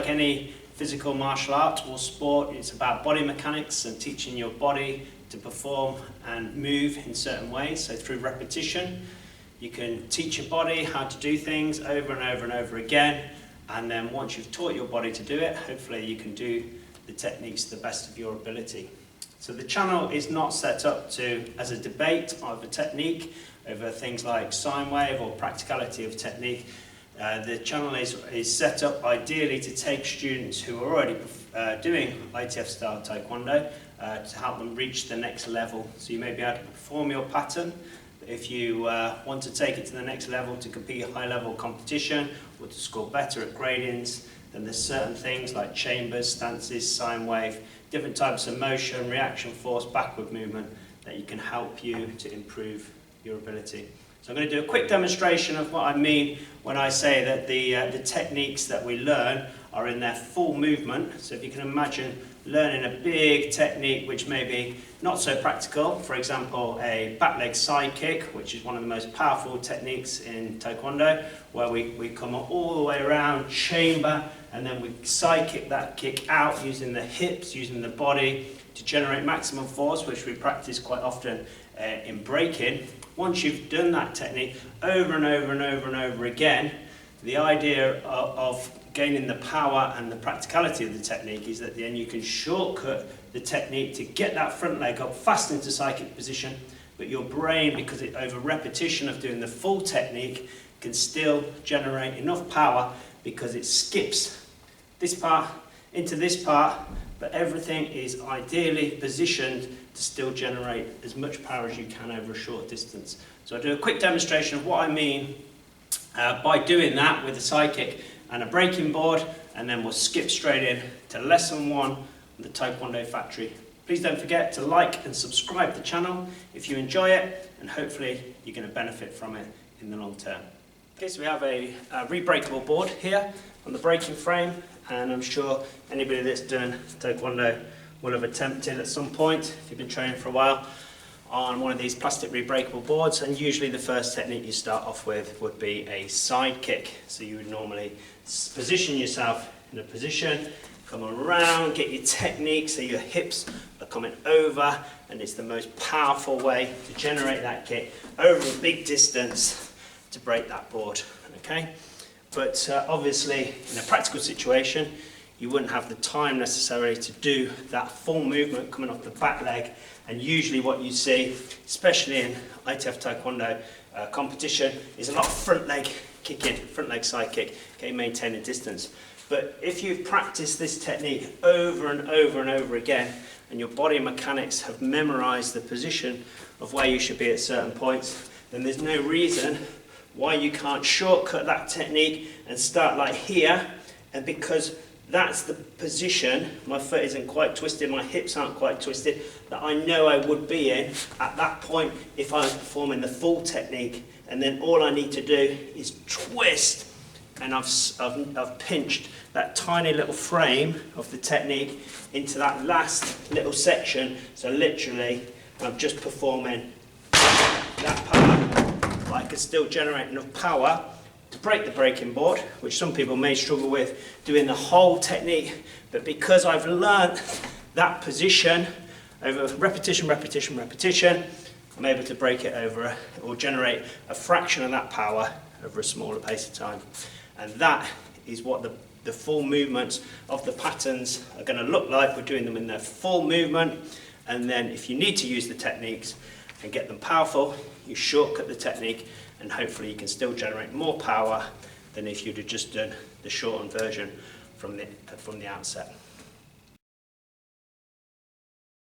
like any physical martial art or sport, it's about body mechanics and teaching your body to perform and move in certain ways. So through repetition, you can teach your body how to do things over and over and over again, and then once you've taught your body to do it, hopefully you can do the techniques to the best of your ability. So the channel is not set up as a debate of a technique over things like sine wave or practicality of technique. The channel is set up ideally to take students who are already doing ITF style Taekwondo to help them reach the next level. So you may be able to perform your pattern. If you want to take it to the next level to compete at high level competition or to score better at gradings, then there's certain things like chambers, stances, sine wave, different types of motion, reaction force, backward movement that you can help you to improve your ability. So I'm going to do a quick demonstration of what I mean when I say that the techniques that we learn are in their full movement. So if you can imagine learning a big technique which may be not so practical, for example a back leg side kick, which is one of the most powerful techniques in Taekwondo, where we come all the way around, chamber, and then we side kick that kick out using the hips, using the body to generate maximum force, which we practice quite often in breaking. Once you've done that technique over and over and over and over again, the idea of gaining the power and the practicality of the technique is that then you can shortcut the technique to get that front leg up fast into psychic position, but your brain, because over repetition of doing the full technique, can still generate enough power because it skips this part into this part, but everything is ideally positioned to still generate as much power as you can over a short distance. So I'll do a quick demonstration of what I mean by doing that with a side kick and a breaking board, and then we'll skip straight in to lesson 1 on the Taekwon Do Factory. Please don't forget to like and subscribe to the channel if you enjoy it, and hopefully you're going to benefit from it in the long term. Okay, so we have a re-breakable board here on the breaking frame, and I'm sure anybody that's done Taekwondo will have attempted at some point, if you've been training for a while, on one of these plastic re-breakable boards. And usually the first technique you start off with would be a side kick. So you would normally position yourself in a position, come around, get your technique so your hips are coming over, and it's the most powerful way to generate that kick over a big distance to break that board. Okay, but obviously in a practical situation you wouldn't have the time necessarily to do that full movement coming off the back leg, and usually what you see, especially in ITF Taekwondo competition, is a lot of front leg kicking, front leg side kick, okay, maintaining distance. But if you've practiced this technique over and over and over again, and your body mechanics have memorized the position of where you should be at certain points, then there's no reason why you can't shortcut that technique and start like here. And because that's the position, my foot isn't quite twisted, my hips aren't quite twisted, that I know I would be in at that point if I was performing the full technique. And then all I need to do is twist, and I've pinched that tiny little frame of the technique into that last little section. So literally I'm just performing that part, but I can still generate enough power to break the breaking board, which some people may struggle with doing the whole technique. But because I've learnt that position over repetition, repetition, repetition, I'm able to break it over or generate a fraction of that power over a smaller pace of time. And that is what the full movements of the patterns are going to look like. We're doing them in their full movement, and then if you need to use the techniques and get them powerful, you shortcut the technique, and hopefully you can still generate more power than if you'd have just done the shortened version from the outset.